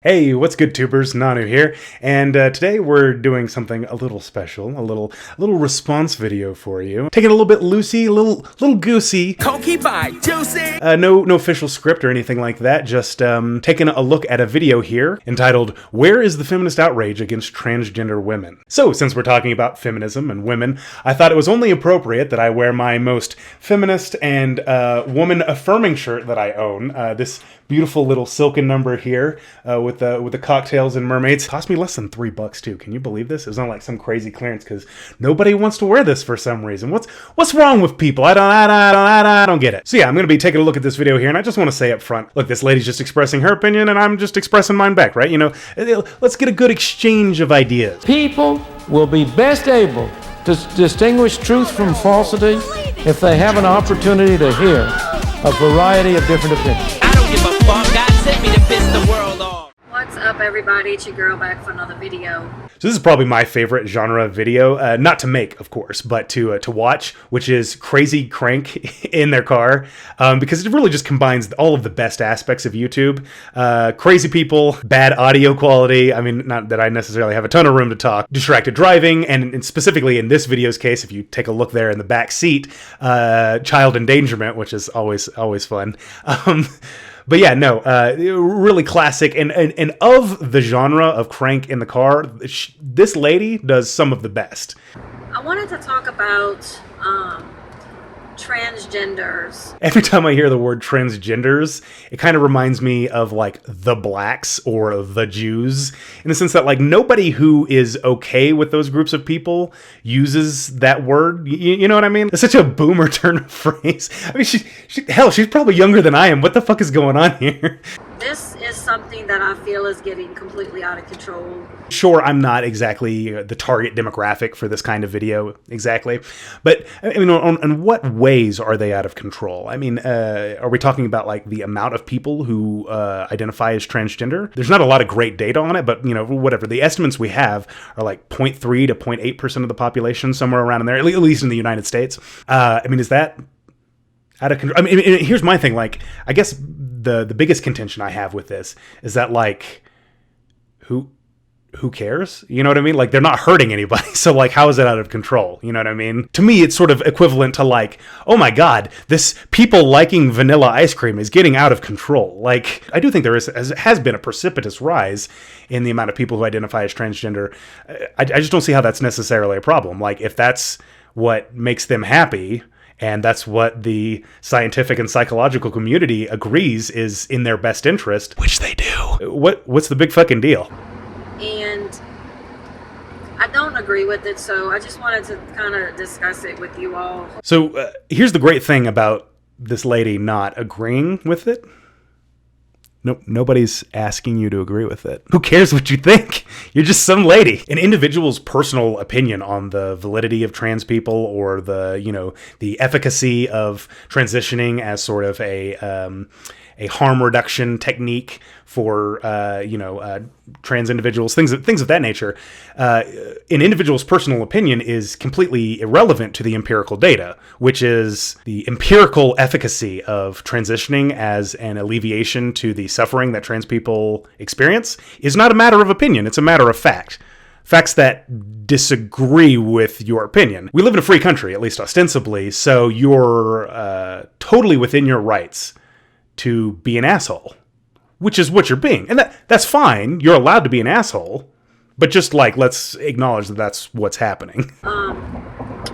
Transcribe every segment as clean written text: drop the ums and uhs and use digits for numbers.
Hey, what's good, tubers? Nannu here, and today we're doing something a little special, a little response video for you. Taking it a little bit loosey, a little goosey. Cokey by juicy. No official script or anything like that. Just taking a look at a video here entitled "Where is the feminist outrage against transgender women?" So, since we're talking about feminism and women, I thought it was only appropriate that I wear my most feminist and woman-affirming shirt that I own. This beautiful little silken number here with the cocktails and mermaids. Cost me less than $3 too. Can you believe this? It's not like some crazy clearance because nobody wants to wear this for some reason. What's wrong with people? I don't get it. So yeah, I'm gonna be taking a look at this video here, and I just want to say up front, look, this lady's just expressing her opinion, and I'm just expressing mine back, right? You know, let's get a good exchange of ideas. People will be best able to distinguish truth from falsity if they have an opportunity to hear a variety of different opinions. Give a fuck, God sent me to piss the world off. What's up, everybody? It's your girl back for another video. So this is probably my favorite genre of video, not to make, of course, but to watch, which is crazy crank in their car, because it really just combines all of the best aspects of YouTube. Crazy people, bad audio quality. I mean, not that I necessarily have a ton of room to talk. Distracted driving, and specifically in this video's case, if you take a look there in the back seat, child endangerment, which is always fun. But yeah, no, really classic, and of the genre of crank in the car, this lady does some of the best. I wanted to talk about transgenders. Every time I hear the word transgenders, it kind of reminds me of like the blacks or the Jews, in the sense that like nobody who is okay with those groups of people uses that word. You know what I mean? It's such a boomer turn of phrase. I mean, she's probably younger than I am. What the fuck is going on here? This is something that I feel is getting completely out of control. Sure, I'm not exactly the target demographic for this kind of video, exactly. But, I mean, on what ways are they out of control? I mean, are we talking about, like, the amount of people who identify as transgender? There's not a lot of great data on it, but, you know, whatever. The estimates we have are, like, 0.3 to 0.8% of the population, somewhere around in there, at least in the United States. I mean, is that out of control? I mean, here's my thing. Like, I guess the biggest contention I have with this is that, like, who cares? You know what I mean? Like, they're not hurting anybody. So, like, how is it out of control? You know what I mean? To me, it's sort of equivalent to, like, oh my God, this people liking vanilla ice cream is getting out of control. Like, I do think there has been a precipitous rise in the amount of people who identify as transgender. I just don't see how that's necessarily a problem. Like, if that's what makes them happy, and that's what the scientific and psychological community agrees is in their best interest, which they do. What's the big fucking deal? And I don't agree with it, so I just wanted to kind of discuss it with you all. So here's the great thing about this lady not agreeing with it. Nobody's asking you to agree with it. Who cares what you think? You're just some lady. An individual's personal opinion on the validity of trans people, or the efficacy of transitioning as sort of a harm reduction technique for trans individuals, things of that nature. An individual's personal opinion is completely irrelevant to the empirical data, which is the empirical efficacy of transitioning as an alleviation to the suffering that trans people experience is not a matter of opinion. It's a matter of fact. Facts that disagree with your opinion. We live in a free country, at least ostensibly, so you're totally within your rights to be an asshole, which is what you're being. And that's fine. You're allowed to be an asshole, but just, like, let's acknowledge that that's what's happening.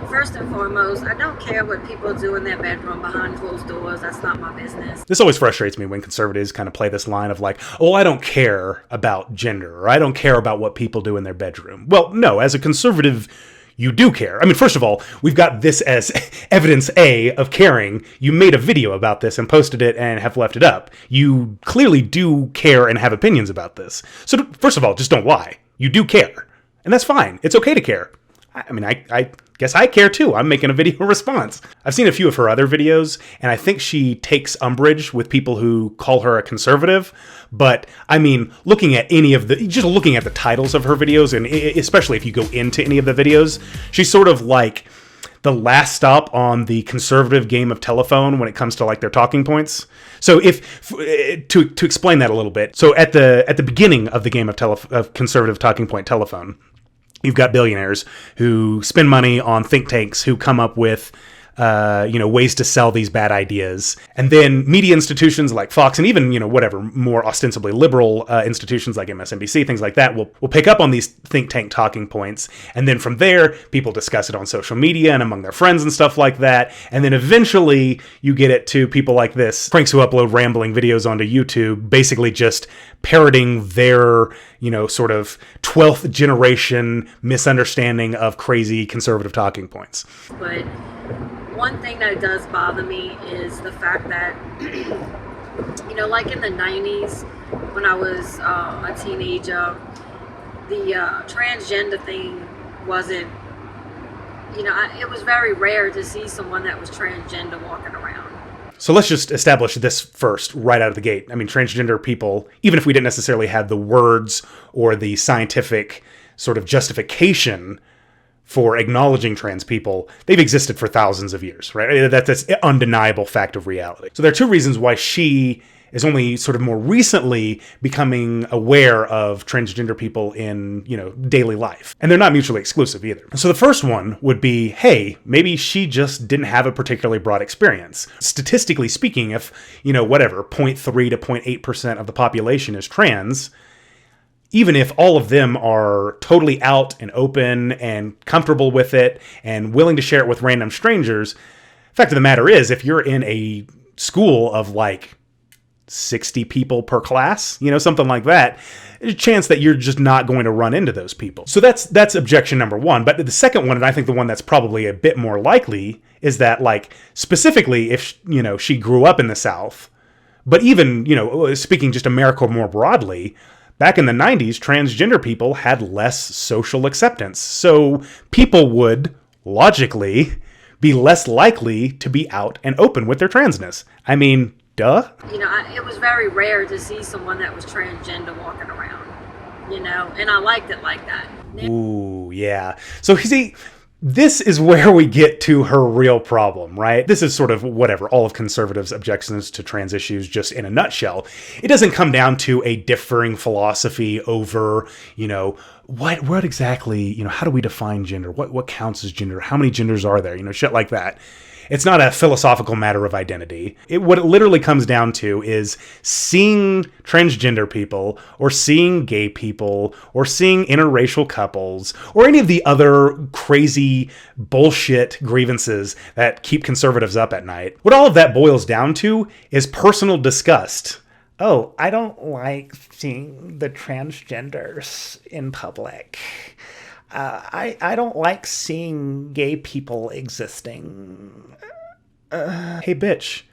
First and foremost, I don't care what people do in their bedroom behind closed doors. That's not my business. This always frustrates me when conservatives kind of play this line of like, oh, I don't care about gender, or I don't care about what people do in their bedroom. Well, no, as a conservative, you do care. I mean, first of all, we've got this as evidence A of caring. You made a video about this and posted it and have left it up. You clearly do care and have opinions about this. So first of all, just don't lie. You do care. And that's fine. It's okay to care. I mean, I guess I care too. I'm making a video response. I've seen a few of her other videos, and I think she takes umbrage with people who call her a conservative. But I mean, looking at the titles of her videos, and especially if you go into any of the videos, she's sort of like the last stop on the conservative game of telephone when it comes to like their talking points. So if to explain that a little bit, so at the beginning of the game of conservative talking point telephone, you've got billionaires who spend money on think tanks who come up with ways to sell these bad ideas. And then media institutions like Fox and even, whatever, more ostensibly liberal institutions like MSNBC, things like that, will pick up on these think tank talking points. And then from there, people discuss it on social media and among their friends and stuff like that. And then eventually you get it to people like this, cranks who upload rambling videos onto YouTube, basically just parroting their, sort of 12th generation misunderstanding of crazy conservative talking points. But one thing that does bother me is the fact that, like in the 90s, when I was a teenager, the transgender thing wasn't, it was very rare to see someone that was transgender walking around. So let's just establish this first, right out of the gate. I mean, transgender people, even if we didn't necessarily have the words or the scientific sort of justification for acknowledging trans people, they've existed for thousands of years, right? That's an undeniable fact of reality. So there are two reasons why she is only sort of more recently becoming aware of transgender people in, daily life. And they're not mutually exclusive either. So the first one would be, hey, maybe she just didn't have a particularly broad experience. Statistically speaking, if, 0.3 to 0.8% of the population is trans, even if all of them are totally out and open and comfortable with it and willing to share it with random strangers, fact of the matter is, if you're in a school of like 60 people per class, something like that, there's a chance that you're just not going to run into those people. So that's objection number one. But the second one, and I think the one that's probably a bit more likely, is that like specifically if, she grew up in the South, but even, speaking just America more broadly, back in the 90s, transgender people had less social acceptance. So people would, logically, be less likely to be out and open with their transness. I mean, duh. It was very rare to see someone that was transgender walking around, and I liked it like that. Ooh, yeah. So, you see, this is where we get to her real problem, right? This is sort of all of conservatives' objections to trans issues just in a nutshell. It doesn't come down to a differing philosophy over, what exactly, how do we define gender? What counts as gender? How many genders are there? Shit like that. It's not a philosophical matter of identity. What it literally comes down to is seeing transgender people or seeing gay people or seeing interracial couples or any of the other crazy bullshit grievances that keep conservatives up at night. What all of that boils down to is personal disgust. Oh, I don't like seeing the transgenders in public. I don't like seeing gay people existing. Hey, bitch.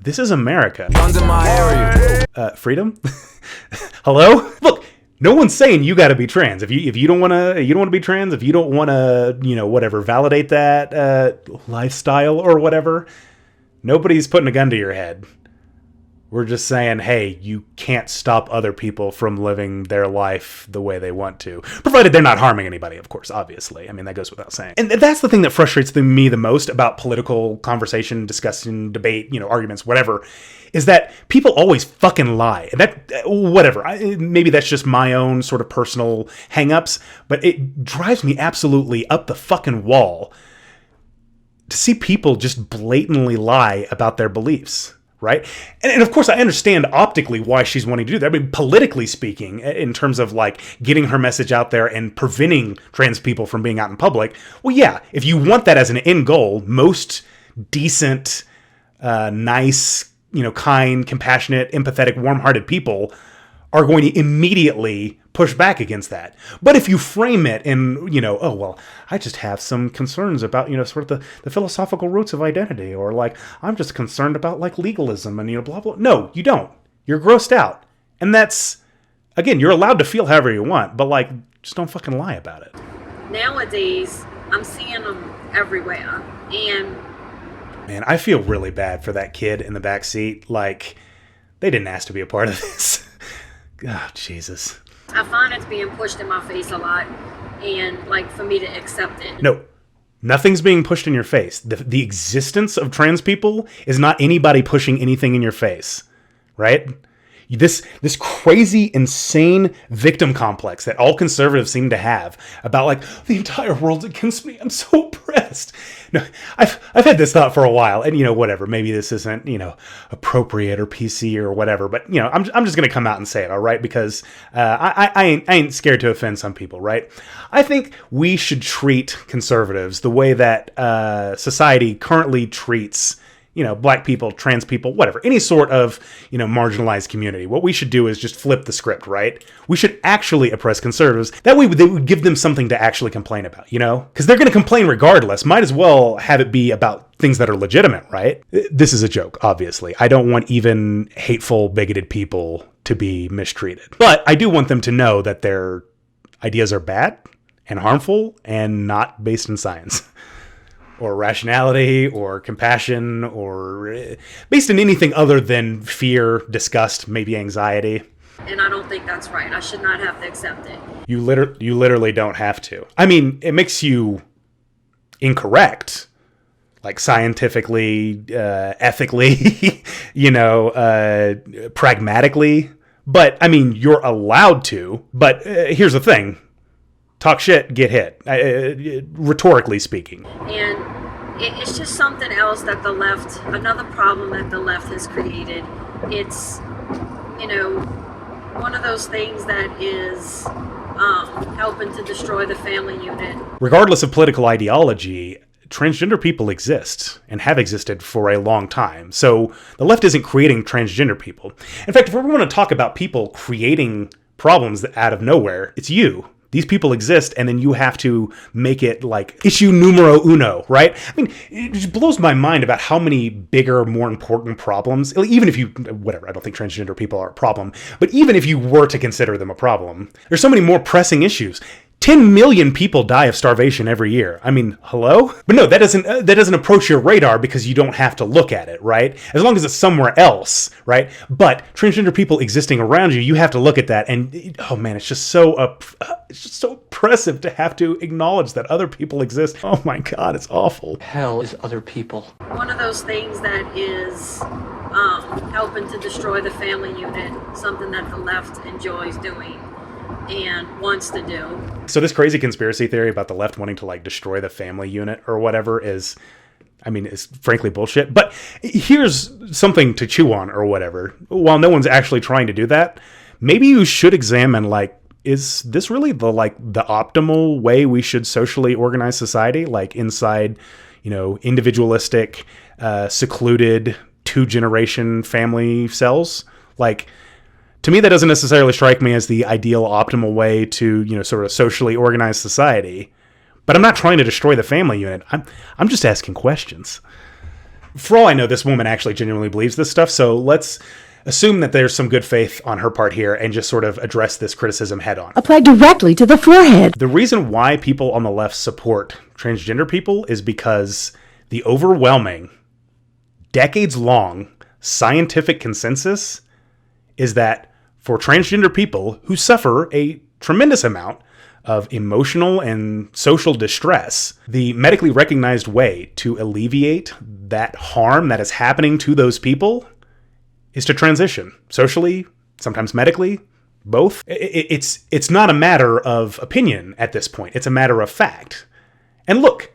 This is America. Under my area. Freedom? Hello? Look, no one's saying you got to be trans. If you don't want to be trans, if you don't want to, validate that lifestyle or whatever, nobody's putting a gun to your head. We're just saying, hey, you can't stop other people from living their life the way they want to. Provided they're not harming anybody, of course, obviously. I mean, that goes without saying. And that's the thing that frustrates me the most about political conversation, discussion, debate, arguments, whatever, is that people always fucking lie. And that, maybe that's just my own sort of personal hang-ups, but it drives me absolutely up the fucking wall to see people just blatantly lie about their beliefs. Right? And of course, I understand optically why she's wanting to do that. I mean, politically speaking, in terms of like getting her message out there and preventing trans people from being out in public. Well, yeah, if you want that as an end goal, most decent, nice, kind, compassionate, empathetic, warm-hearted people are going to immediately push back against that. But if you frame it in, oh, well, I just have some concerns about, sort of the philosophical roots of identity, or like, I'm just concerned about like legalism and, blah, blah. No, you don't. You're grossed out. And that's, again, you're allowed to feel however you want, but like, just don't fucking lie about it. Nowadays, I'm seeing them everywhere. And man, I feel really bad for that kid in the back seat. Like, they didn't ask to be a part of this. Oh, Jesus. I find it's being pushed in my face a lot, and like for me to accept it. No, Nothing's being pushed in your face. The existence of trans people is not anybody pushing anything in your face, right? This crazy, insane victim complex that all conservatives seem to have about, like, the entire world's against me, I'm so oppressed. No, I've had this thought for a while, and, you know, whatever, maybe this isn't, you know, appropriate or PC or whatever, but, you know, I'm just going to come out and say it, all right? Because I ain't scared to offend some people, right? I think we should treat conservatives the way that society currently treats, you know, black people, trans people, whatever, any sort of, you know, marginalized community. What we should do is just flip the script, right? We should actually oppress conservatives. That way they would give them something to actually complain about, you know? Because they're going to complain regardless. Might as well have it be about things that are legitimate, right? This is a joke, obviously. I don't want even hateful, bigoted people to be mistreated. But I do want them to know that their ideas are bad and harmful and not based in science. Or rationality, or compassion, or based in anything other than fear, disgust, maybe anxiety. And I don't think that's right. I should not have to accept it. You literally don't have to. I mean, it makes you incorrect, like scientifically, ethically, you know, pragmatically. But, I mean, you're allowed to. But here's the thing. Talk shit, get hit, rhetorically speaking. And it's just something else that the left, another problem that the left has created. It's, you know, one of those things that is helping to destroy the family unit. Regardless of political ideology, transgender people exist and have existed for a long time. So the left isn't creating transgender people. In fact, if we want to talk about people creating problems out of nowhere, it's you. These people exist, and then you have to make it like issue numero uno, right? I mean, it just blows my mind about how many bigger, more important problems, even if you, whatever, I don't think transgender people are a problem, but even if you were to consider them a problem, there's so many more pressing issues. 10 million people die of starvation every year. I mean, hello? But no, that doesn't approach your radar because you don't have to look at it, right? As long as it's somewhere else, right? But transgender people existing around you, you have to look at that, and oh man, it's just so oppressive to have to acknowledge that other people exist. Oh my God, it's awful. Hell is other people. One of those things that is helping to destroy the family unit, something that the left enjoys doing and wants to do. So this crazy conspiracy theory about the left wanting to like destroy the family unit or whatever is frankly bullshit. But here's something to chew on or whatever. While no one's actually trying to do that, maybe you should examine, like, is this really the optimal way we should socially organize society? Like inside, you know, individualistic, secluded 2-generation family cells? Like, to me, that doesn't necessarily strike me as the ideal, optimal way to, you know, sort of socially organize society. But I'm not trying to destroy the family unit. I'm just asking questions. For all I know, this woman actually genuinely believes this stuff, so let's assume that there's some good faith on her part here and just sort of address this criticism head on. Apply directly to the forehead. The reason why people on the left support transgender people is because the overwhelming, decades-long scientific consensus is that for transgender people who suffer a tremendous amount of emotional and social distress, the medically recognized way to alleviate that harm that is happening to those people is to transition, socially, sometimes medically, both. It's not a matter of opinion at this point. It's a matter of fact. And look,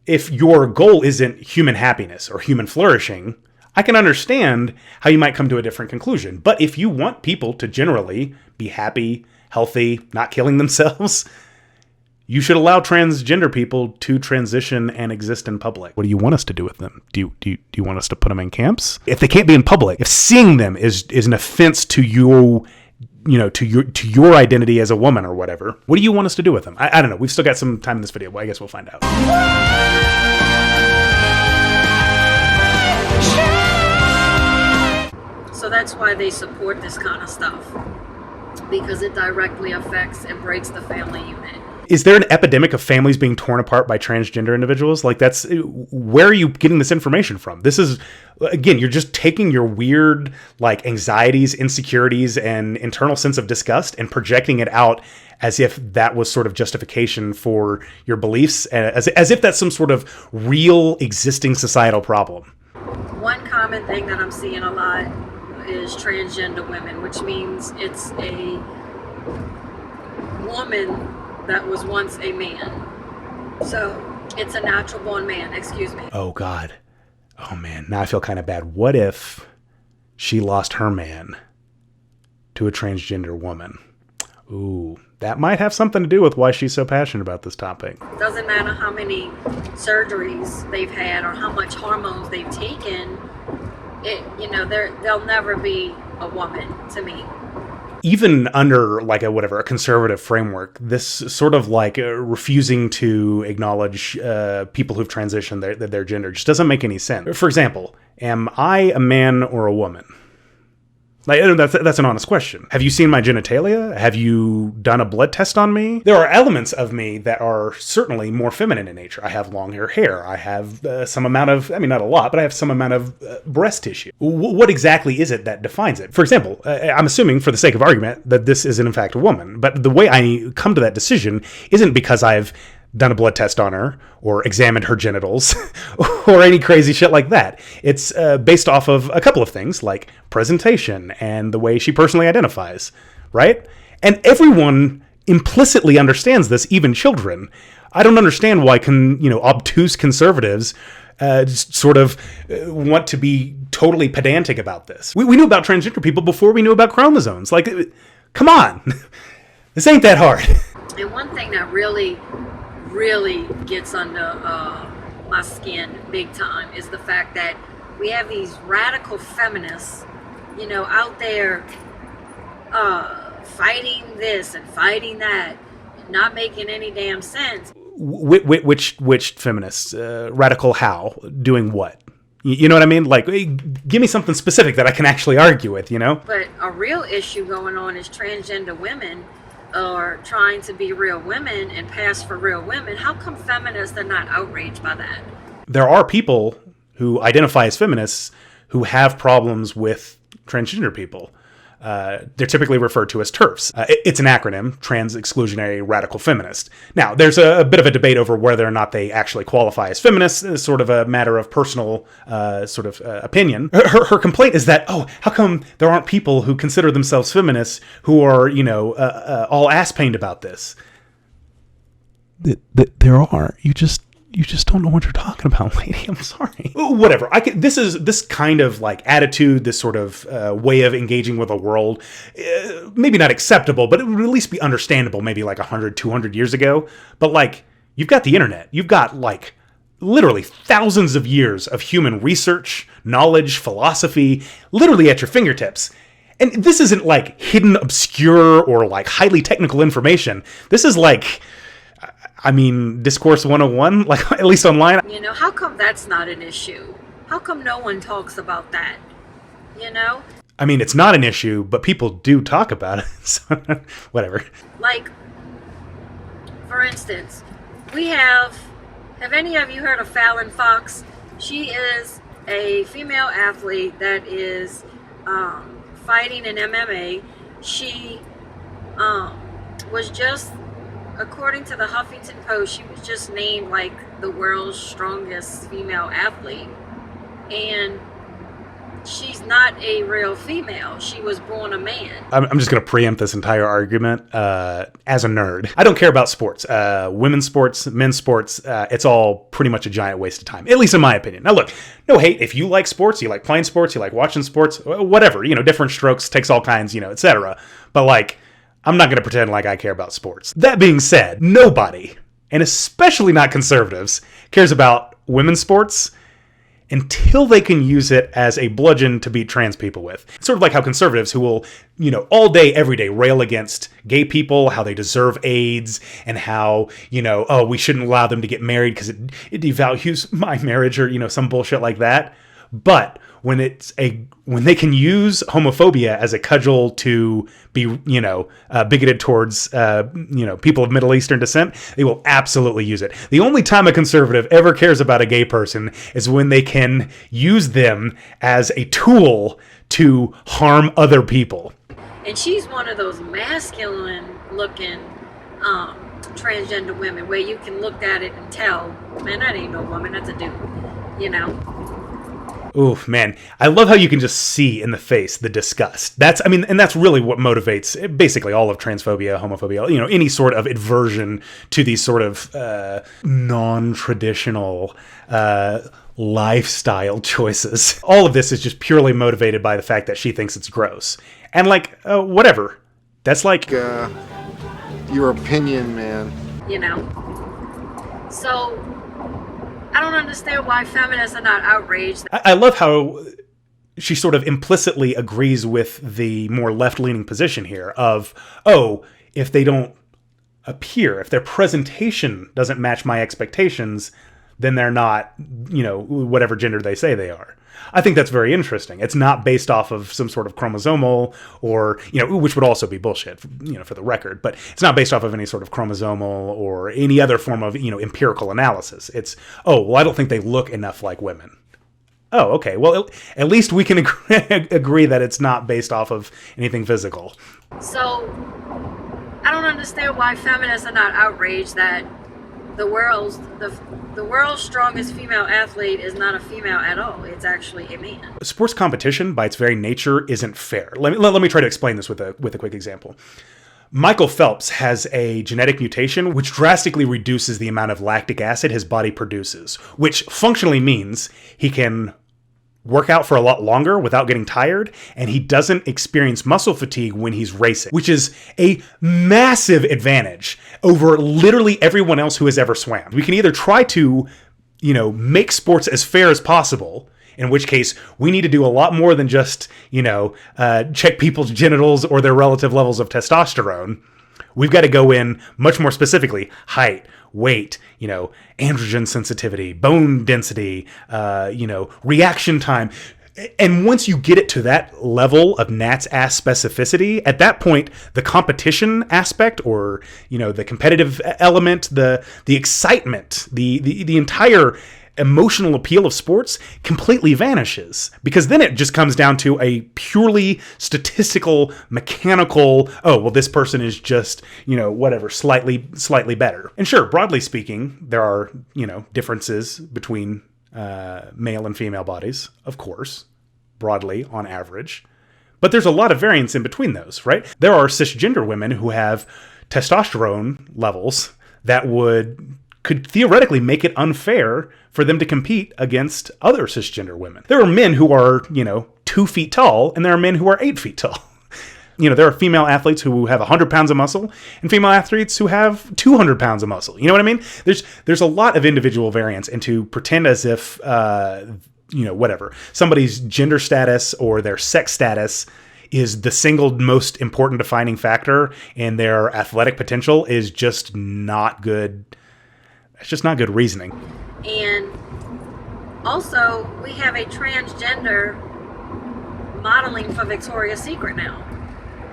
if your goal isn't human happiness or human flourishing, I can understand how you might come to a different conclusion. But if you want people to generally be happy, healthy, not killing themselves, you should allow transgender people to transition and exist in public. What do you want us to do with them? Do you want us to put them in camps? If they can't be in public, if seeing them is an offense to you, you know, to your identity as a woman or whatever, what do you want us to do with them? I don't know. We've still got some time in this video. Well, I guess we'll find out. So that's why they support this kind of stuff, because it directly affects and breaks the family unit. Is there an epidemic of families being torn apart by transgender individuals? Like, that's, where are you getting this information from? This is, again, you're just taking your weird, like, anxieties, insecurities, and internal sense of disgust and projecting it out as if that was sort of justification for your beliefs, as if that's some sort of real existing societal problem. One common thing that I'm seeing a lot is transgender women, which means it's a woman that was once a man. So it's a natural born man, excuse me. Oh, God. Oh, man. Now I feel kind of bad. What if she lost her man to a transgender woman? Ooh, that might have something to do with why she's so passionate about this topic. Doesn't matter how many surgeries they've had or how much hormones they've taken, they'll never be a woman to me. Even under like a conservative framework, this sort of like refusing to acknowledge people who've transitioned their gender just doesn't make any sense. For example, am I a man or a woman? Like, that's an honest question. Have you seen my genitalia? Have you done a blood test on me? There are elements of me that are certainly more feminine in nature. I have long hair. I have some amount of, not a lot, but I have some amount of breast tissue. What exactly is it that defines it? For example, I'm assuming for the sake of argument that this isn't in fact a woman, but the way I come to that decision isn't because I've done a blood test on her or examined her genitals or any crazy shit like that. It's based off of a couple of things like presentation and the way she personally identifies, right? And everyone implicitly understands this, even children. I don't understand why obtuse conservatives sort of want to be totally pedantic about this. We knew about transgender people before we knew about chromosomes. Like, come on. This ain't that hard. And one thing that really gets under my skin big time is the fact that we have these radical feminists, out there fighting this and fighting that, not making any damn sense. Which feminists? Radical how? Doing what? You know what I mean? Like, give me something specific that I can actually argue with, But a real issue going on is transgender women are trying to be real women and pass for real women. How come feminists are not outraged by that? There are people who identify as feminists who have problems with transgender people. They're typically referred to as TERFs. It's an acronym, Trans Exclusionary Radical Feminist. Now, there's a bit of a debate over whether or not they actually qualify as feminists. It's sort of a matter of personal opinion. Her complaint is that, how come there aren't people who consider themselves feminists who are, all ass-pained about this? There are. You just don't know what you're talking about, lady. I'm sorry. Whatever. This kind of like attitude, this sort of way of engaging with the world, maybe not acceptable, but it would at least be understandable maybe like 100, 200 years ago. But like, you've got the internet. You've got like literally thousands of years of human research, knowledge, philosophy, literally at your fingertips. And this isn't like hidden, obscure, or like highly technical information. This is like, Discourse 101, like at least online. How come that's not an issue? How come no one talks about that? It's not an issue, but people do talk about it. So, whatever. Like, for instance, we have any of you heard of Fallon Fox? She is a female athlete that is fighting in MMA. She was just, according to the Huffington Post, she was just named like the world's strongest female athlete. And she's not a real female. She was born a man. I'm just going to preempt this entire argument as a nerd. I don't care about sports. Women's sports, men's sports, it's all pretty much a giant waste of time, at least in my opinion. Now look, no hate. If you like sports, you like playing sports, you like watching sports, whatever, different strokes, takes all kinds, etc. But like, I'm not going to pretend like I care about sports. That being said, nobody, and especially not conservatives, cares about women's sports until they can use it as a bludgeon to beat trans people with. It's sort of like how conservatives who will, all day, every day rail against gay people, how they deserve AIDS, and how, we shouldn't allow them to get married because it devalues my marriage or, some bullshit like that. But when they can use homophobia as a cudgel to be, bigoted towards, people of Middle Eastern descent, they will absolutely use it. The only time a conservative ever cares about a gay person is when they can use them as a tool to harm other people. And she's one of those masculine-looking transgender women where you can look at it and tell, man, that ain't no woman, that's a dude, Oof, man. I love how you can just see in the face the disgust. That's really what motivates basically all of transphobia, homophobia, any sort of aversion to these sort of non-traditional lifestyle choices. All of this is just purely motivated by the fact that she thinks it's gross. And whatever. That's your opinion, man. So I don't understand why feminists are not outraged. I love how she sort of implicitly agrees with the more left-leaning position here of, if they don't appear, if their presentation doesn't match my expectations, then they're not, whatever gender they say they are. I think that's very interesting. It's not based off of some sort of chromosomal or, which would also be bullshit, for the record, but it's not based off of any sort of chromosomal or any other form of, empirical analysis. It's, I don't think they look enough like women. Oh, okay. Well, at least we can agree that it's not based off of anything physical. So I don't understand why feminists are not outraged that the world's strongest female athlete is not a female at all. It's actually a man. Sports competition, by its very nature, isn't fair. Let me try to explain this with a quick example. Michael Phelps has a genetic mutation which drastically reduces the amount of lactic acid his body produces, which functionally means he can work out for a lot longer without getting tired, and he doesn't experience muscle fatigue when he's racing, which is a massive advantage over literally everyone else who has ever swam. We can either try to, make sports as fair as possible, in which case we need to do a lot more than just, check people's genitals or their relative levels of testosterone. We've got to go in much more specifically: height, weight, androgen sensitivity, bone density, reaction time. And once you get it to that level of gnat's ass specificity, at that point, the competition aspect or, the competitive element, the excitement, the entire emotional appeal of sports completely vanishes, because then it just comes down to a purely statistical, mechanical, this person is just, slightly better. And sure, broadly speaking, there are, differences between male and female bodies, of course, broadly on average. But there's a lot of variance in between those, right? There are cisgender women who have testosterone levels that could theoretically make it unfair for them to compete against other cisgender women. There are men who are, 2 feet tall, and there are men who are 8 feet tall. There are female athletes who have 100 pounds of muscle and female athletes who have 200 pounds of muscle. You know what I mean? There's a lot of individual variance, and to pretend as if, somebody's gender status or their sex status is the single most important defining factor in their athletic potential is just not good. It's just not good reasoning. And also, we have a transgender modeling for Victoria's Secret now.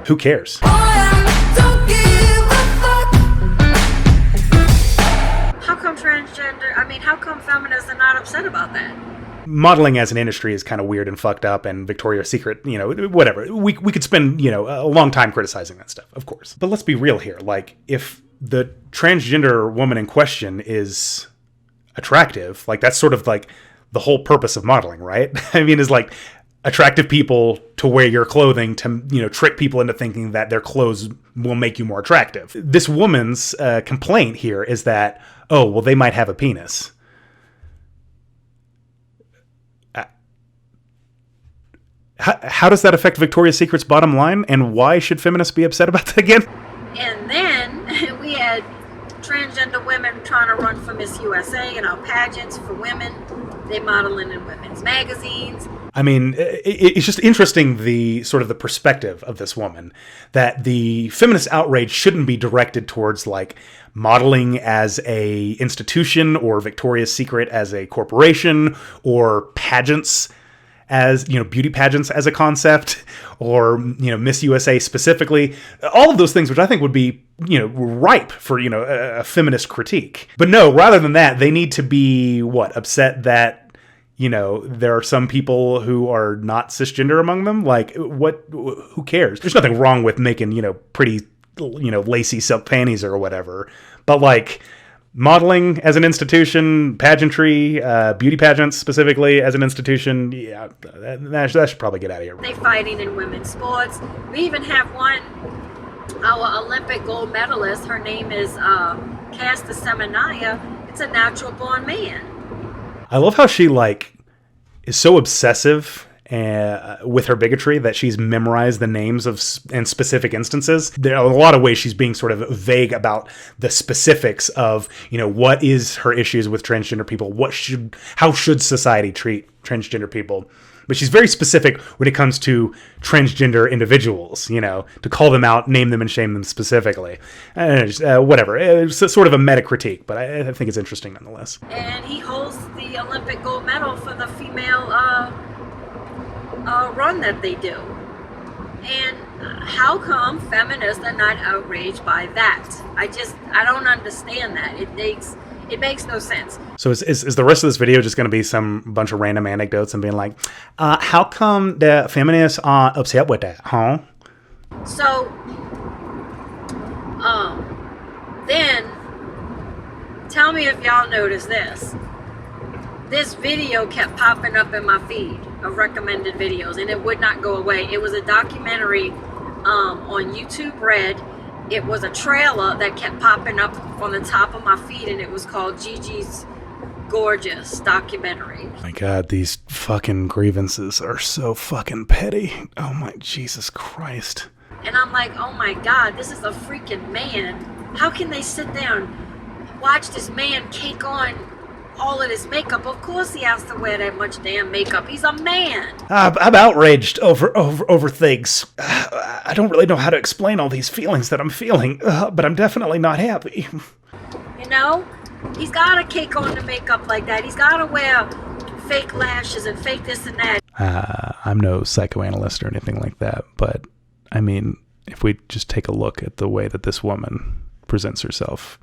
Who cares? How come how come feminists are not upset about that? Modeling as an industry is kind of weird and fucked up, and Victoria's Secret, whatever. We could spend, a long time criticizing that stuff, of course. But let's be real here. If the transgender woman in question is attractive, that's sort of the whole purpose of modeling, right? Is attractive people to wear your clothing to, trick people into thinking that their clothes will make you more attractive. This woman's complaint here is that, they might have a penis. How does that affect Victoria's Secret's bottom line, and why should feminists be upset about that again? And then we had transgender women trying to run for Miss USA and our pageants for women. They modeling in women's magazines. It's just interesting, the sort of the perspective of this woman, that the feminist outrage shouldn't be directed towards modeling as a institution or Victoria's Secret as a corporation or pageants as, beauty pageants as a concept, or, Miss USA specifically. All of those things, which I think would be, ripe for, a feminist critique. But no, rather than that, they need to be, upset that, there are some people who are not cisgender among them. Like, who cares? There's nothing wrong with making, pretty, lacy silk panties or whatever. But, like, modeling as an institution, pageantry, beauty pageants specifically as an institution, yeah, that should probably get out of here. They fighting in women's sports. We even have our Olympic gold medalist. Her name is Casta Seminaya. It's a natural born man. I love how she is so obsessive with her bigotry that she's memorized the names and specific instances. There are a lot of ways she's being sort of vague about the specifics of, what is her issues with transgender people? How should society treat transgender people? But she's very specific when it comes to transgender individuals, to call them out, name them, and shame them specifically. Whatever. It's sort of a meta critique, but I think it's interesting nonetheless. And he holds the Olympic gold medal for the female run that they do. And how come feminists are not outraged by that? I don't understand that. It makes no sense. So is the rest of this video just going to be some bunch of random anecdotes and being like, how come the feminists are upset with that, huh? So, then, tell me if y'all notice this. This video kept popping up in my feed of recommended videos, and it would not go away. It was a documentary on YouTube Red. It was a trailer that kept popping up on the top of my feed, and it was called Gigi's Gorgeous documentary. My God, these fucking grievances are so fucking petty. Oh my Jesus Christ. And I'm like, oh my God, this is a freaking man. How can they sit down, watch this man cake on all of this makeup? Of course he has to wear that much damn makeup. He's a man. I'm outraged over things. I don't really know how to explain all these feelings that I'm feeling, but I'm definitely not happy. He's got to cake on the makeup like that. He's got to wear fake lashes and fake this and that. I'm no psychoanalyst or anything like that, but I mean, if we just take a look at the way that this woman presents herself,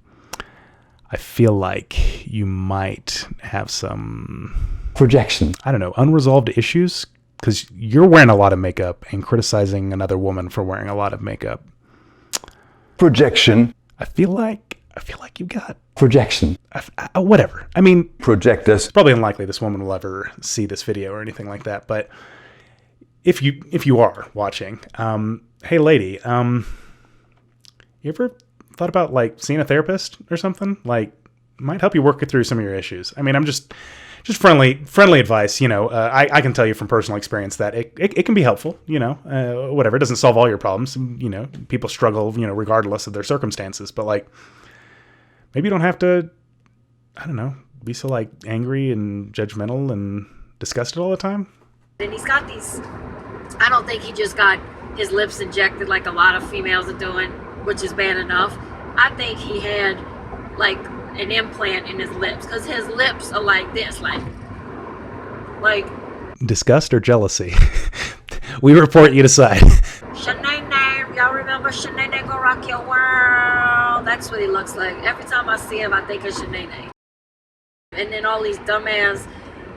I feel like you might have some projection. I don't know, unresolved issues, because you're wearing a lot of makeup and criticizing another woman for wearing a lot of makeup. Projection. I feel like you got projection. Whatever. I mean, project us. It's probably unlikely this woman will ever see this video or anything like that. But if you are watching, hey lady, you ever thought about seeing a therapist or something? Might help you work through some of your issues. I mean, I'm just friendly advice. I can tell you from personal experience that it can be helpful. Whatever. It doesn't solve all your problems. People struggle. Regardless of their circumstances. But maybe you don't have to. I don't know. Be so angry and judgmental and disgusted all the time. And he's got these. I don't think he just got his lips injected like a lot of females are doing, which is bad enough. I think he had an implant in his lips, because his lips are like this, like disgust or jealousy. We report, you decide. Shanae, y'all remember Shanae Gonna Rock Your World? That's what he looks like. Every time I see him, I think of Shanae. And then all these dumbass,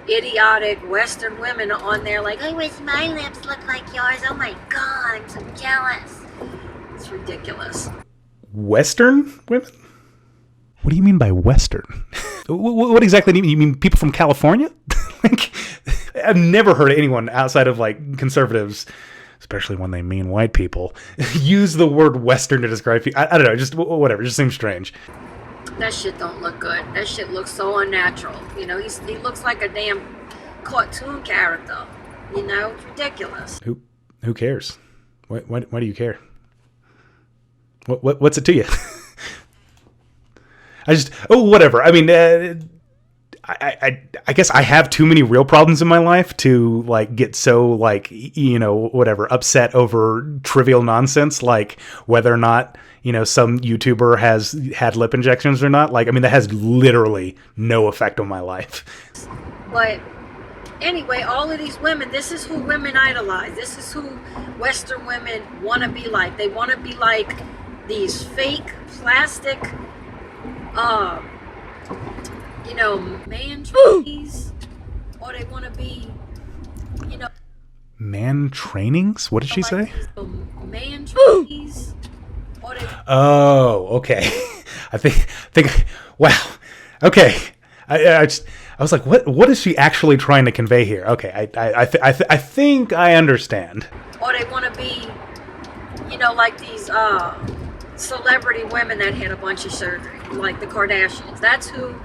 idiotic Western women are on there I wish my lips looked like yours. Oh my God, I'm so jealous. It's ridiculous. Western women? What do you mean by Western? What exactly do you mean? You mean people from California? I've never heard anyone outside of conservatives, especially when they mean white people, use the word Western to describe people. I don't know, just whatever. It just seems strange. That shit don't look good. That shit looks so unnatural. He looks like a damn cartoon character. It's ridiculous. Who cares? Why do you care? What's it to you? Whatever. I mean, I guess I have too many real problems in my life to get so whatever, upset over trivial nonsense, like whether or not some YouTuber has had lip injections or not. That has literally no effect on my life. But Anyway, all of these women, this is who women idolize. This is who Western women want to be like. They want to be like these fake plastic, man trees, or they want to be, Man trainings? What did she say? Man trees, or they. Oh, okay. I think. Wow. Okay. I was like, what is she actually trying to convey here? Okay, I think I understand. Or they want to be, like these celebrity women that had a bunch of surgery, like the Kardashians. That's who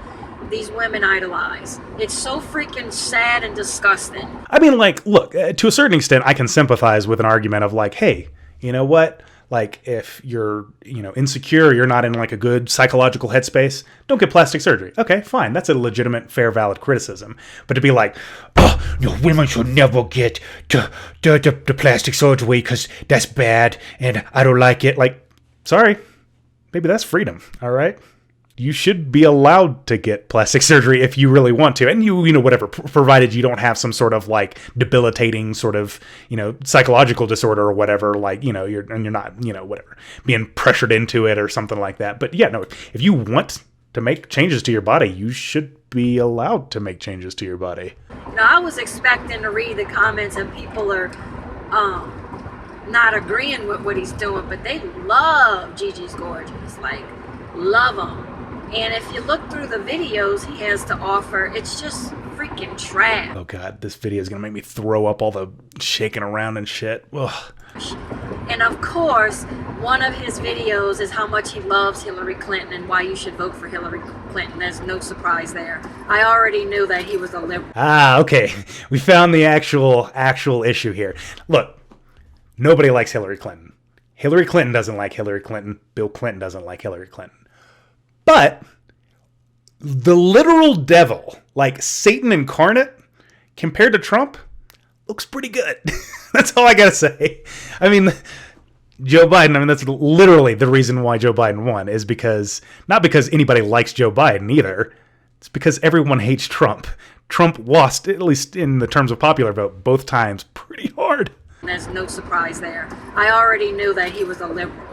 these women idolize. It's so freaking sad and disgusting. I mean, like, look, to a certain extent, I can sympathize with an argument of like, hey, you know what? Like, if you're, insecure, you're not in like a good psychological headspace, don't get plastic surgery. Okay, fine. That's a legitimate, fair, valid criticism. But to be like, women should never get the plastic surgery because that's bad and I don't like it. Like, sorry, maybe that's freedom. All right. You should be allowed to get plastic surgery if you really want to. And whatever, provided you don't have some sort of like debilitating sort of, psychological disorder or whatever, like, you're not, whatever, being pressured into it or something like that. But yeah, no, if you want to make changes to your body, you should be allowed to make changes to your body. I was expecting to read the comments and people are not agreeing with what he's doing, but they love Gigi's Gorgeous, like, love him. And if you look through the videos he has to offer, it's just freaking trash. Oh God, this video is gonna make me throw up all the shaking around and shit. Ugh. And of course, one of his videos is how much he loves Hillary Clinton and why you should vote for Hillary Clinton. There's no surprise there. I already knew that he was a liberal. Ah, okay. We found the actual issue here. Look, nobody likes Hillary Clinton. Hillary Clinton doesn't like Hillary Clinton. Bill Clinton doesn't like Hillary Clinton. But the literal devil, like Satan incarnate, compared to Trump, looks pretty good. That's all I gotta say. I mean, Joe Biden, that's literally the reason why Joe Biden won, is because, not because anybody likes Joe Biden either, it's because everyone hates Trump. Trump lost, at least in the terms of popular vote, both times pretty hard. There's no surprise there. I already knew that he was a liberal.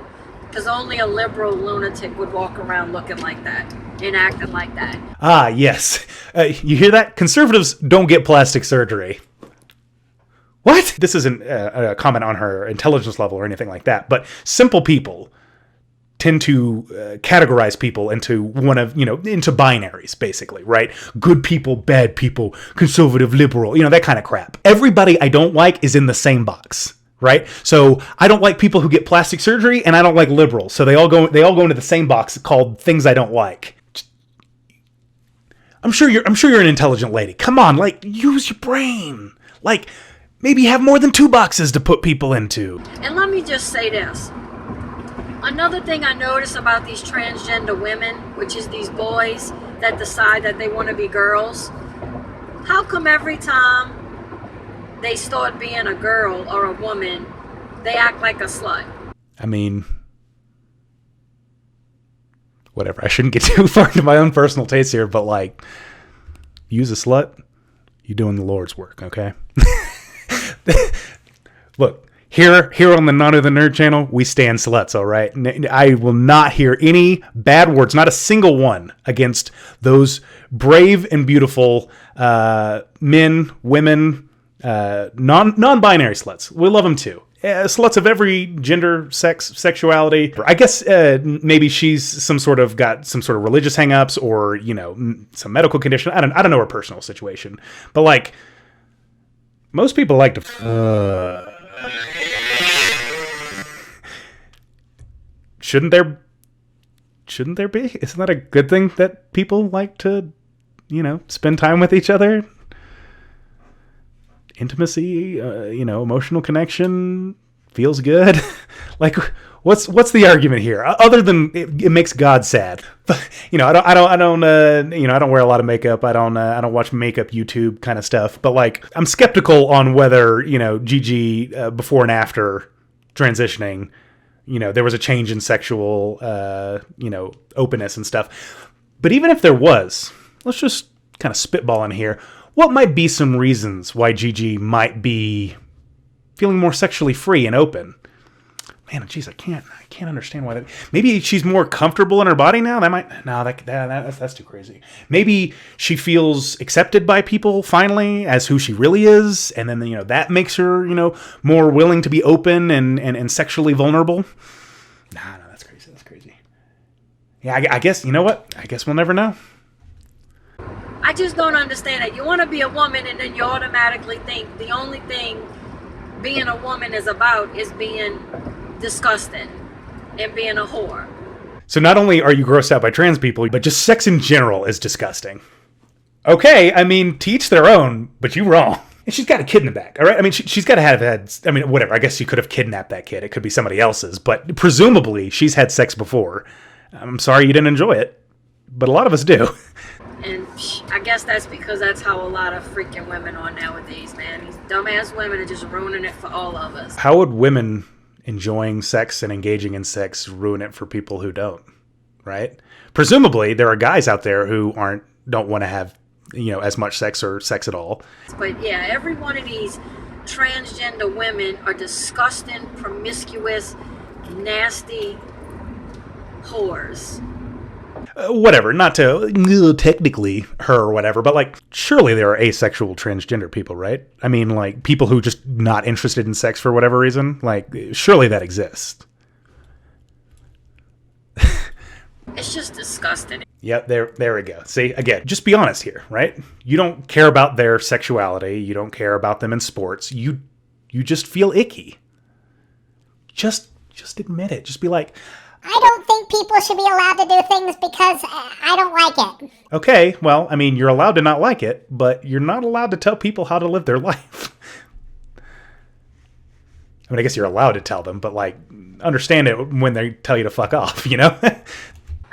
Because only a liberal lunatic would walk around looking like that and acting like that. Ah, yes. You hear that? Conservatives don't get plastic surgery. What? This isn't a comment on her intelligence level or anything like that, but simple people tend to categorize people into into binaries, basically, right? Good people, bad people, conservative, liberal, that kind of crap. Everybody I don't like is in the same box. Right? So I don't like people who get plastic surgery, and I don't like liberals. So they all go into the same box called things I don't like. I'm sure you're an intelligent lady. Come on, like, use your brain. Like, maybe have more than 2 boxes to put people into. And let me just say this. Another thing I notice about these transgender women, which is these boys that decide that they want to be girls, how come every time they start being a girl or a woman, they act like a slut? I mean, whatever. I shouldn't get too far into my own personal taste here, but like, use a slut, you're doing the Lord's work, okay? Look, here on the Nannu the Nerd channel, we stand sluts, all right? I will not hear any bad words, not a single one, against those brave and beautiful men, women, non-binary sluts. We love them too. Sluts of every gender, sex, sexuality. I guess maybe she's got some sort of religious hang-ups or, some medical condition. I don't know her personal situation. But like, most people like to Shouldn't there be? Isn't that a good thing that people like to, spend time with each other? Intimacy, emotional connection feels good. Like, what's the argument here? Other than it makes God sad. I don't wear a lot of makeup. I don't watch makeup YouTube kind of stuff. But like, I'm skeptical on whether Gigi before and after transitioning, there was a change in sexual openness and stuff. But even if there was, let's just kind of spitball in here. what might be some reasons why Gigi might be feeling more sexually free and open? Man, geez, I can't understand why that. Maybe she's more comfortable in her body now. That's too crazy. Maybe she feels accepted by people finally as who she really is, and then that makes her more willing to be open and sexually vulnerable. No, that's crazy. That's crazy. Yeah, I guess you know what? I guess we'll never know. I just don't understand it. You want to be a woman, and then you automatically think the only thing being a woman is about is being disgusting and being a whore. So not only are you grossed out by trans people, but just sex in general is disgusting. Okay, I mean, to each their own, but you wrong. And she's got a kid in the back, all right? I mean, she's got to have had, whatever. I guess she could have kidnapped that kid. It could be somebody else's, but presumably she's had sex before. I'm sorry you didn't enjoy it, but a lot of us do. And I guess that's because that's how a lot of freaking women are nowadays, man. These dumbass women are just ruining it for all of us. How would women enjoying sex and engaging in sex ruin it for people who don't, right? Presumably there are guys out there who don't want to have as much sex or sex at all. But yeah, every one of these transgender women are disgusting, promiscuous, nasty whores. Whatever, not to technically her or whatever, but surely there are asexual transgender people, right? I mean, people who just not interested in sex for whatever reason. Surely that exists. It's just disgusting. Yep, there we go. See, again, just be honest here, right? You don't care about their sexuality. You don't care about them in sports. You just feel icky. Just admit it. Just be like, I don't think people should be allowed to do things because I don't like it. Okay, well, I mean, you're allowed to not like it, but you're not allowed to tell people how to live their life. I mean, I guess you're allowed to tell them, but understand it when they tell you to fuck off,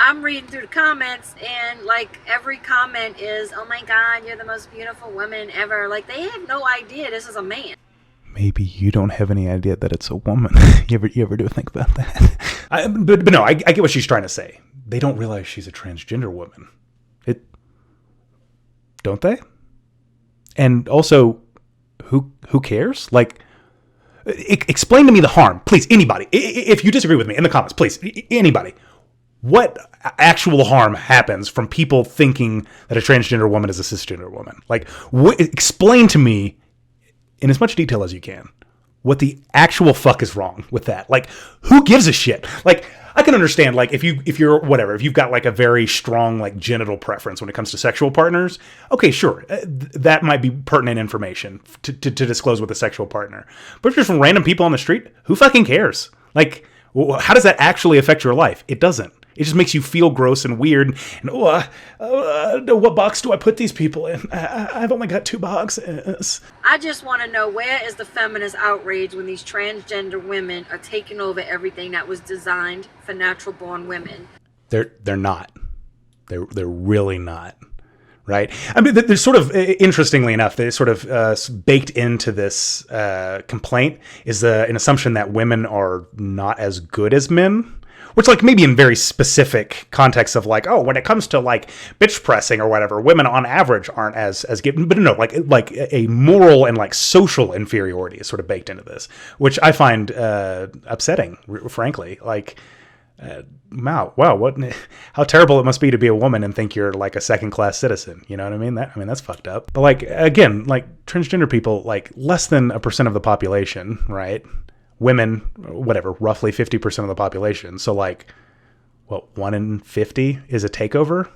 I'm reading through the comments, and every comment is, "Oh my God, you're the most beautiful woman ever." They have no idea this is a man. Maybe you don't have any idea that it's a woman. you ever do think about that? But no, I get what she's trying to say. They don't realize she's a transgender woman. Don't they? And also, who cares? Explain to me the harm, please. Anybody, if you disagree with me in the comments, please. Anybody, what actual harm happens from people thinking that a transgender woman is a cisgender woman? Explain to me in as much detail as you can what the actual fuck is wrong with that. Who gives a shit? I can understand, if you've got a very strong genital preference when it comes to sexual partners. Okay, sure, that might be pertinent information to disclose with a sexual partner. But if you're from random people on the street, who fucking cares? How does that actually affect your life? It doesn't. It just makes you feel gross and weird. And what box do I put these people in? I've only got 2 boxes. I just want to know, where is the feminist outrage when these transgender women are taking over everything that was designed for natural-born women? They're not. They're really not. Right? I mean, there's sort of, interestingly enough, they sort of baked into this complaint is an assumption that women are not as good as men. Which, maybe in very specific contexts of when it comes to bitch pressing or whatever, women on average aren't as given. But no, a moral and social inferiority is sort of baked into this, which I find upsetting, frankly. Wow, how terrible it must be to be a woman and think you're a second-class citizen. You know what I mean? That's fucked up. But again, transgender people, less than 1% of the population, right? Women, whatever, roughly 50% of the population. So 1 in 50 is a takeover?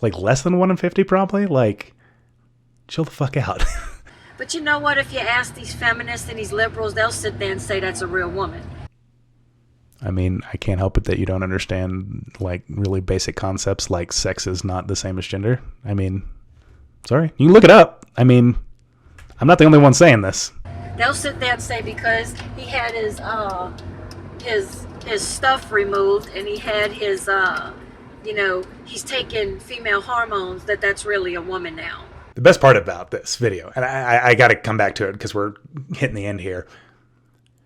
Less than 1 in 50 probably? Chill the fuck out. But you know what? If you ask these feminists and these liberals, they'll sit there and say that's a real woman. I mean, I can't help it that you don't understand really basic concepts like sex is not the same as gender. I mean, sorry. You can look it up. I mean, I'm not the only one saying this. They'll sit there and say because he had his stuff removed and he had his he's taking female hormones, that's really a woman now. The best part about this video, and I got to come back to it because we're hitting the end here.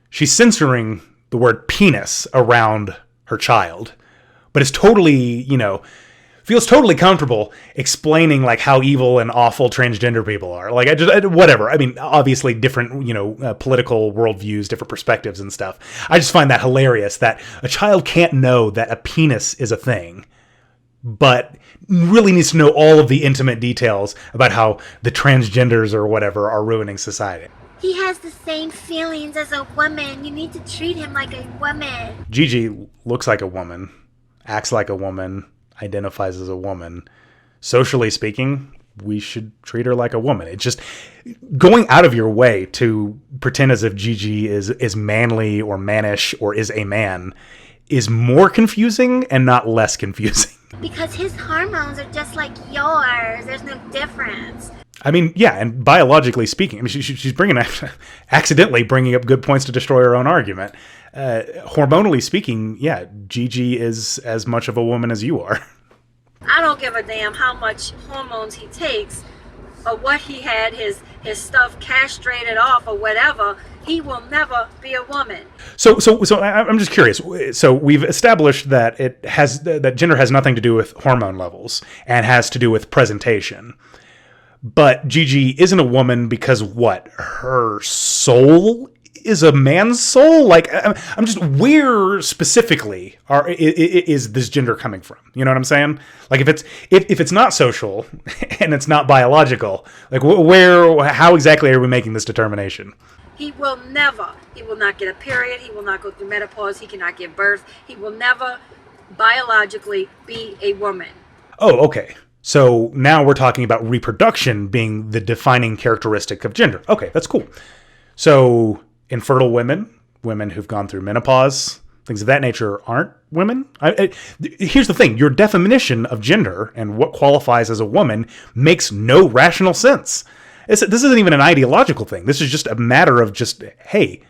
She's censoring the word penis around her child, but it's totally feels totally comfortable explaining like how evil and awful transgender people are. Like whatever. I mean, obviously different, political worldviews, different perspectives and stuff. I just find that hilarious that a child can't know that a penis is a thing, but really needs to know all of the intimate details about how the transgenders or whatever are ruining society. He has the same feelings as a woman. You need to treat him like a woman. Gigi looks like a woman, acts like a woman, identifies as a woman. Socially speaking, we should treat her like a woman. It's just going out of your way to pretend as if Gigi is manly or mannish or is a man is more confusing and not less confusing. Because his hormones are just like yours. There's no difference. I mean, yeah, and biologically speaking, I mean, she's accidentally bringing up good points to destroy her own argument. Hormonally speaking, yeah, Gigi is as much of a woman as you are. I don't give a damn how much hormones he takes or what he had his stuff castrated off or whatever. He will never be a woman. So I'm just curious. So we've established that that gender has nothing to do with hormone levels and has to do with presentation. But Gigi isn't a woman because what? Her soul is a man's soul? Like, I'm just, where specifically is this gender coming from? You know what I'm saying? Like, if it's not social and it's not biological, like how exactly are we making this determination? He will not get a period. He will not go through menopause. He cannot give birth. He will never biologically be a woman. Oh, okay. So now we're talking about reproduction being the defining characteristic of gender. Okay, that's cool. So infertile women who've gone through menopause, things of that nature aren't women. Here's the thing. Your definition of gender and what qualifies as a woman makes no rational sense. This isn't even an ideological thing. This is just a matter of just, hey,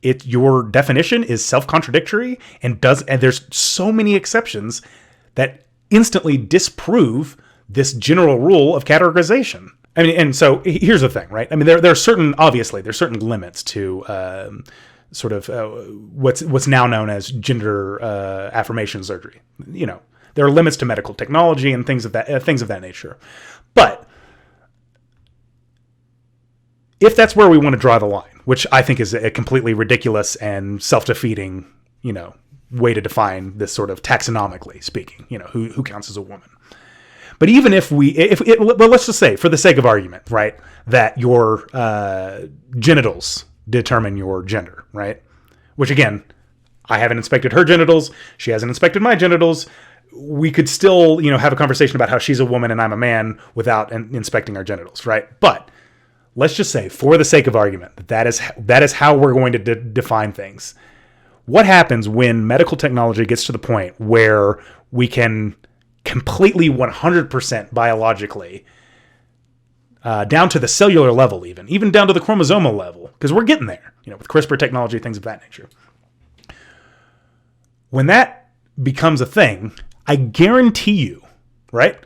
your definition is self-contradictory and there's so many exceptions that instantly disprove this general rule of categorization. I mean, and so here's the thing, right? I mean, there are certain limits to sort of what's now known as gender affirmation surgery. You know, there are limits to medical technology and things of that nature. But if that's where we want to draw the line, which I think is a completely ridiculous and self-defeating, way to define this sort of taxonomically speaking, who counts as a woman. But even if let's just say, for the sake of argument, right, that your genitals determine your gender, right? Which again, I haven't inspected her genitals. She hasn't inspected my genitals. We could still, have a conversation about how she's a woman and I'm a man without inspecting our genitals, right? But let's just say, for the sake of argument, that is how we're going to define things. What happens when medical technology gets to the point where we can completely 100% biologically, down to the cellular level, even down to the chromosomal level, because we're getting there, with CRISPR technology, things of that nature. When that becomes a thing, I guarantee you, right?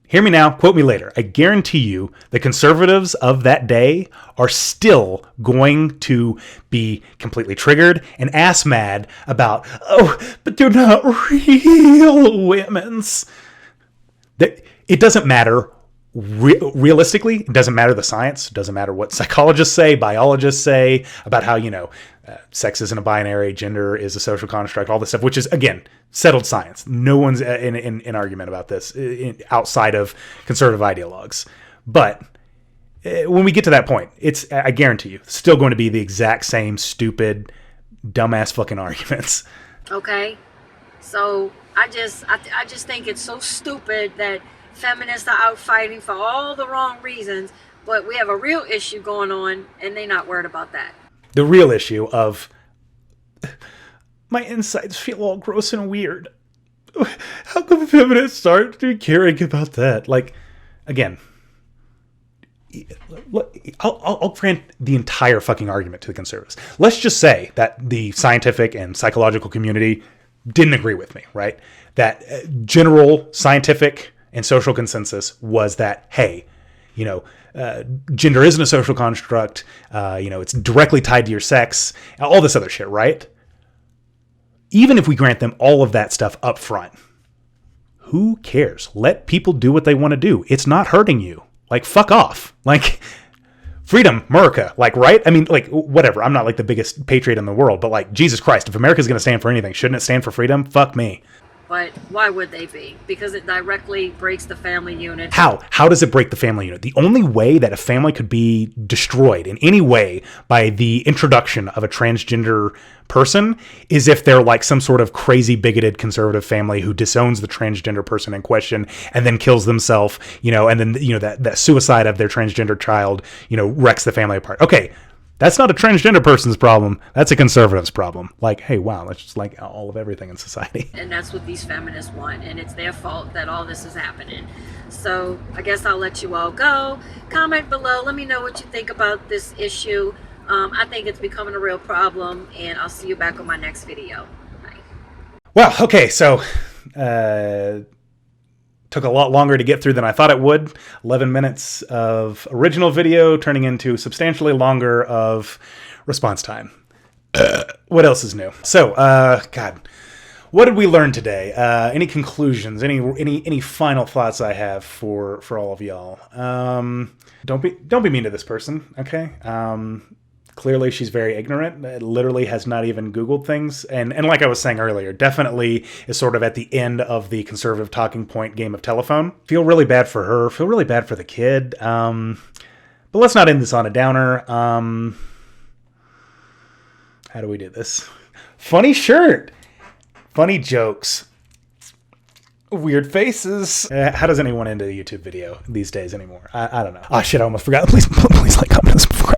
Hear me now, quote me later. I guarantee you the conservatives of that day are still going to be completely triggered and ass mad about, but they're not real women's. It doesn't matter. Realistically, it doesn't matter the science. It doesn't matter what psychologists say, biologists say about how, sex isn't a binary, gender is a social construct, all this stuff, which is, again, settled science. No one's in argument about this outside of conservative ideologues. But when we get to that point, I guarantee you, still going to be the exact same stupid, dumbass fucking arguments. Okay. So I just think it's so stupid that feminists are out fighting for all the wrong reasons, but we have a real issue going on and they're not worried about that. The real issue of my insides feel all gross and weird. How come feminists aren't caring about that? Like, again, I'll grant the entire fucking argument to the conservatives. Let's just say that the scientific and psychological community didn't agree with me, right? That general scientific and social consensus was that, hey, gender isn't a social construct, it's directly tied to your sex, all this other shit, right? Even if we grant them all of that stuff up front, Who cares? Let people do what they want to do. It's not hurting you. Like, fuck off. Like, freedom, America. Like, right? I mean, like, whatever. I'm not like the biggest patriot in the world, but like, Jesus Christ, if America's going to stand for anything, shouldn't it stand for freedom? Fuck me. But why would they be? Because it directly breaks the family unit. How? How does it break the family unit? The only way that a family could be destroyed in any way by the introduction of a transgender person is if they're like some sort of crazy bigoted conservative family who disowns the transgender person in question and then kills themselves, and then, that suicide of their transgender child, wrecks the family apart. Okay. That's not a transgender person's problem. That's a conservative's problem. Like, hey, wow, that's just like all of everything in society. And that's what these feminists want. And it's their fault that all this is happening. So I guess I'll let you all go. Comment below. Let me know what you think about this issue. I think it's becoming a real problem. And I'll see you back on my next video. Bye. Well, okay, so took a lot longer to get through than I thought it would. 11 minutes of original video turning into substantially longer of response time. What else is new? So, God, what did we learn today? Any conclusions? Any final thoughts I have for all of y'all? Don't be mean to this person, okay? Clearly, she's very ignorant. Literally has not even Googled things. And like I was saying earlier, definitely is sort of at the end of the conservative talking point game of telephone. Feel really bad for her. Feel really bad for the kid. But let's not end this on a downer. How do we do this? Funny shirt. Funny jokes. Weird faces. How does anyone end a YouTube video these days anymore? I don't know. Oh, shit, I almost forgot. Please like, comment, and subscribe.